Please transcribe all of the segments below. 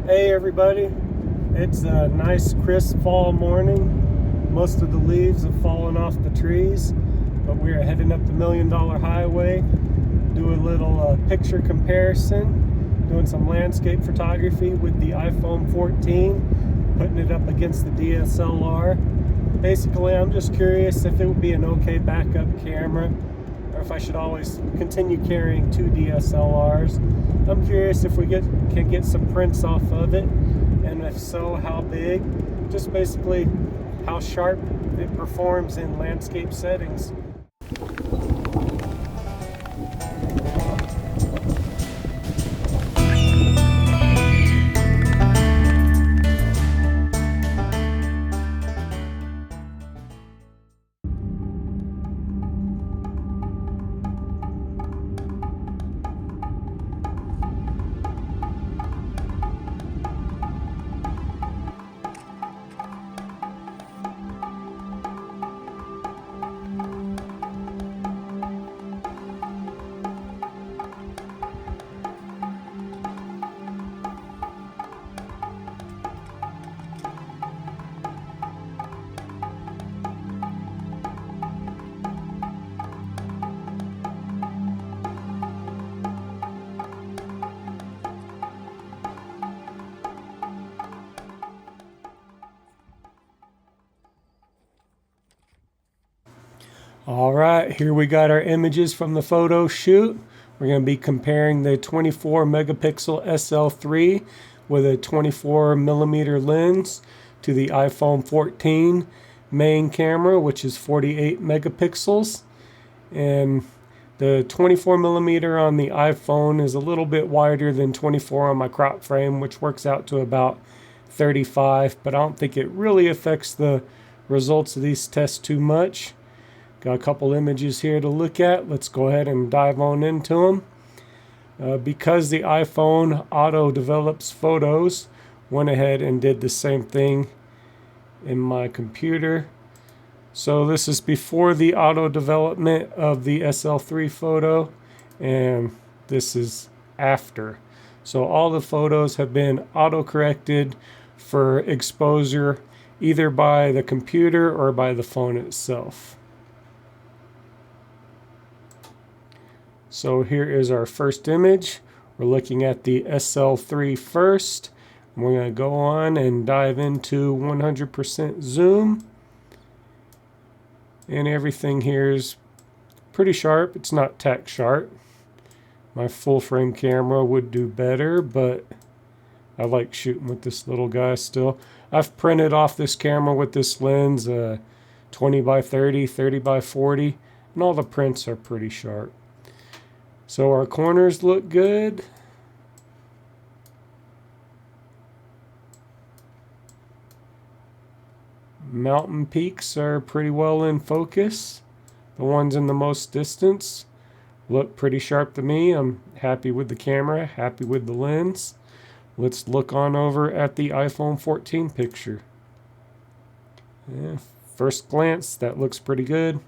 Hey everybody, it's a nice crisp fall morning. Most of the leaves have fallen off the trees, but we are heading up the $1 Million Highway. Do a little picture comparison, doing some landscape photography with the iPhone 14, putting it up against the DSLR. Basically, I'm just curious if it would be an okay backup camera, or if I should always continue carrying two DSLRs. I'm curious if we can get some prints off of it, and if so, how big. Just basically how sharp it performs in landscape settings. All right, here we got our images from the photo shoot. We're going to be comparing the 24 megapixel SL3 with a 24 millimeter lens to the iPhone 14 main camera, which is 48 megapixels. And the 24 millimeter on the iPhone is a little bit wider than 24 on my crop frame, which works out to about 35, but I don't think it really affects the results of these tests too much. Got a couple images here to look at. Let's go ahead and dive on into them. Because the iPhone auto develops photos, went ahead and did the same thing in my computer. So this is before the auto development of the SL3 photo, and this is after. So all the photos have been auto corrected for exposure either by the computer or by the phone itself. So here is our first image. We're looking at the SL3 first. We're going to go on and dive into 100% zoom. And everything here is pretty sharp. It's not tack sharp. My full frame camera would do better, but I like shooting with this little guy still. I've printed off this camera with this lens 20 by 30, 30 by 40, and all the prints are pretty sharp. So our corners look good. Mountain peaks are pretty well in focus. The ones in the most distance look pretty sharp to me. I'm happy with the camera, happy with the lens. Let's look on over at the iPhone 14 picture. Yeah, first glance, that looks pretty good.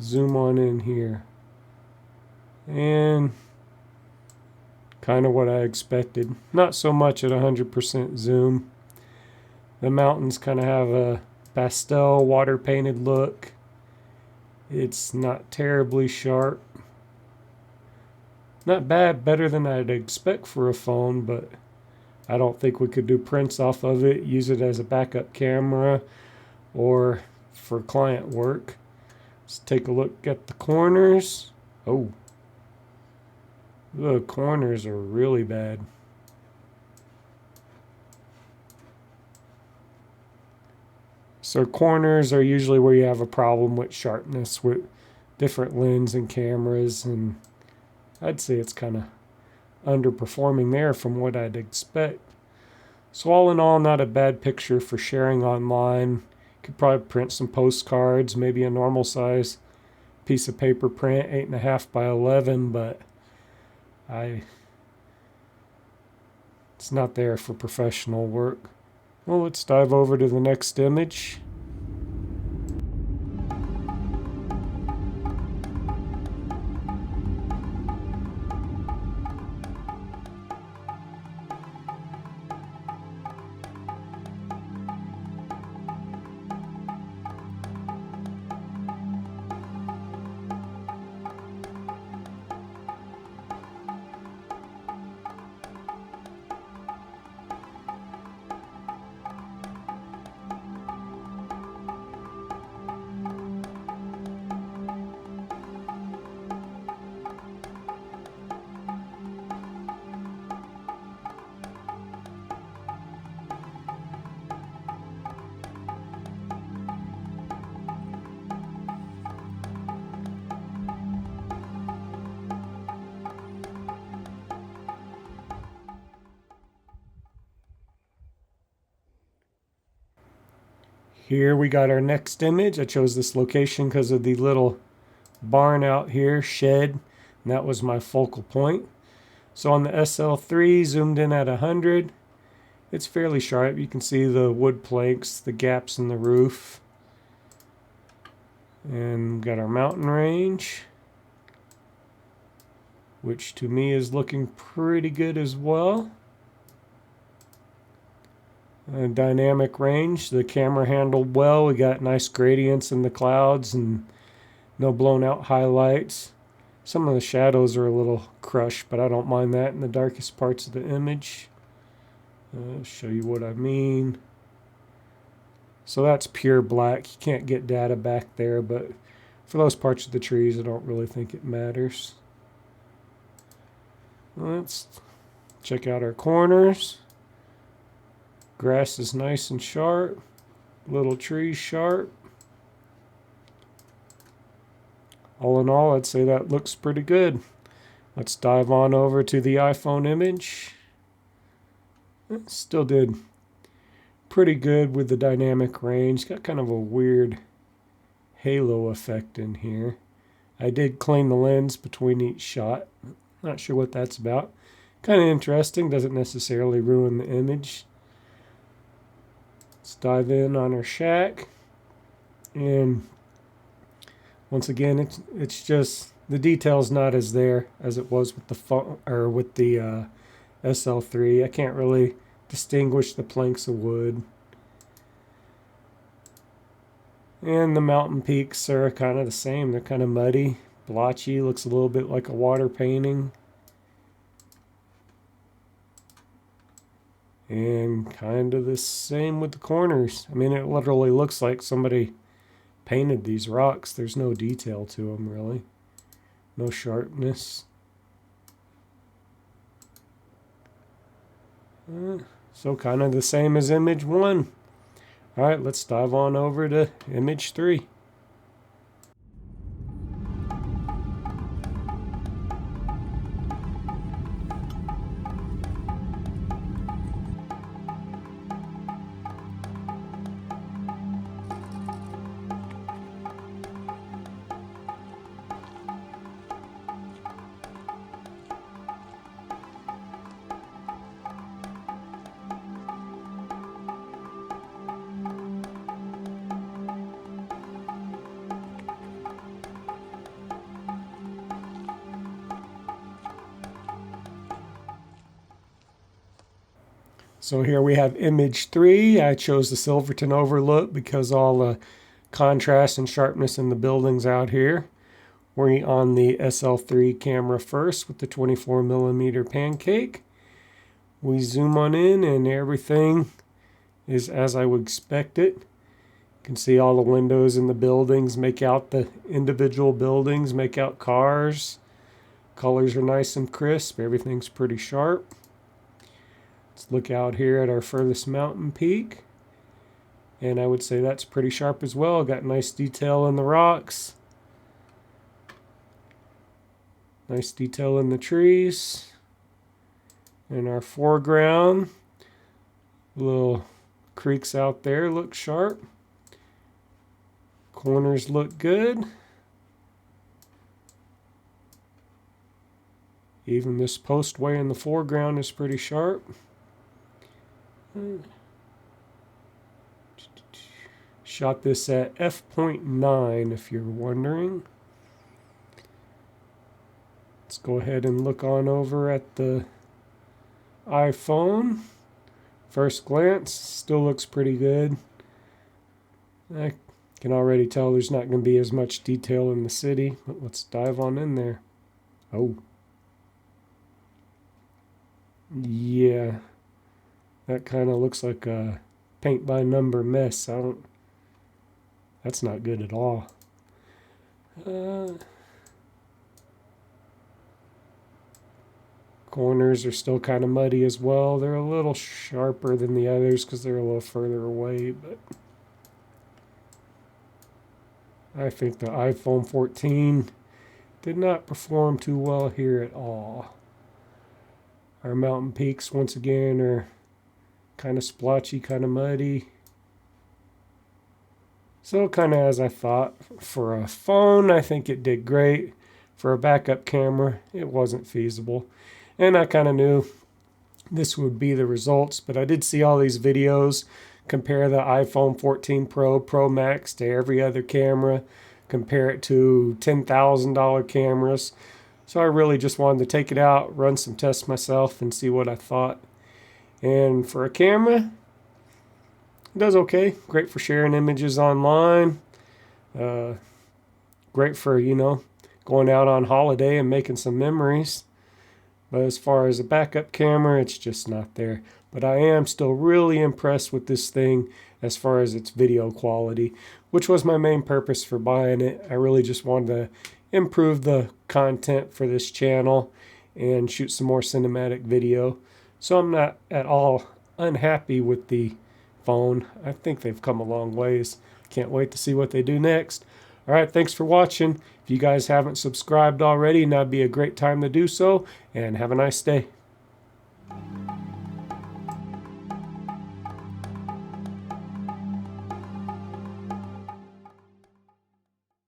Zoom on in here, and kind of what I expected. Not so much at 100% zoom. The mountains kind of have a pastel water painted look. It's not terribly sharp. Not bad, better than I'd expect for a phone, but I don't think we could do prints off of it, use it as a backup camera or for client work. Let's take a look at the corners. Oh, the corners are really bad. So corners are usually where you have a problem with sharpness with different lens and cameras, and I'd say it's kind of underperforming there from what I'd expect. So all in all, not a bad picture for sharing online. Could probably print some postcards, maybe a normal size piece of paper print, 8.5 by 11, but it's not there for professional work. Well, let's dive over to the next image. Here we got our next image. I chose this location because of the little barn out here, shed, and that was my focal point. So on the SL3, zoomed in at 100, it's fairly sharp. You can see the wood planks, the gaps in the roof. And got our mountain range, which to me is looking pretty good as well. Dynamic range, the camera handled well. We got nice gradients in the clouds and no blown out highlights. Some of the shadows are a little crushed, but I don't mind that in the darkest parts of the image. I'll show you what I mean. So that's pure black. You can't get data back there, but for those parts of the trees, I don't really think it matters. Let's check out our corners. Grass is nice and sharp. Little trees sharp. All in all, I'd say that looks pretty good. Let's dive on over to the iPhone image. It still did pretty good with the dynamic range. Got kind of a weird halo effect in here. I did clean the lens between each shot. Not sure what that's about. Kind of interesting. Doesn't necessarily ruin the image. Let's dive in on our shack. And once again, it's just the detail's not as there as it was with the phone or with the SL3. I can't really distinguish the planks of wood. And the mountain peaks are kind of the same. They're kind of muddy, blotchy, looks a little bit like a water painting. And kind of the same with the corners. I mean, it literally looks like somebody painted these rocks. There's no detail to them, really. No sharpness. So kind of the same as image 1. All right, let's dive on over to image 3. So here we have image 3. I chose the Silverton overlook because all the contrast and sharpness in the buildings out here. We're on the SL3 camera first with the 24mm pancake. We zoom on in and everything is as I would expect it. You can see all the windows in the buildings, make out the individual buildings, make out cars. Colors are nice and crisp. Everything's pretty sharp. Let's look out here at our furthest mountain peak. And I would say that's pretty sharp as well. Got nice detail in the rocks. Nice detail in the trees. In our foreground, little creeks out there look sharp. Corners look good. Even this postway in the foreground is pretty sharp. Shot this at f.9 if you're wondering. Let's go ahead and look on over at the iPhone. First glance, still looks pretty good. I can already tell there's not going to be as much detail in the city, but let's dive on in there. Oh. Yeah. That kind of looks like a paint by number mess. That's not good at all. Corners are still kind of muddy as well. They're a little sharper than the others because they're a little further away, but I think the iPhone 14 did not perform too well here at all. Our mountain peaks, once again, are kind of splotchy, kind of muddy. So kind of as I thought. For a phone, I think it did great. For a backup camera, it wasn't feasible. And I kind of knew this would be the results, but I did see all these videos compare the iPhone 14 Pro, Pro Max to every other camera, compare it to $10,000 cameras. So I really just wanted to take it out, run some tests myself, and see what I thought. And for a camera, it does okay. Great for sharing images online. Uh, Great for, going out on holiday and making some memories. But as far as a backup camera, it's just not there. But I am still really impressed with this thing as far as its video quality, which was my main purpose for buying it. I really just wanted to improve the content for this channel and shoot some more cinematic video. So I'm not at all unhappy with the phone. I think they've come a long ways. Can't wait to see what they do next. All right, thanks for watching. If you guys haven't subscribed already, now'd be a great time to do so, and have a nice day.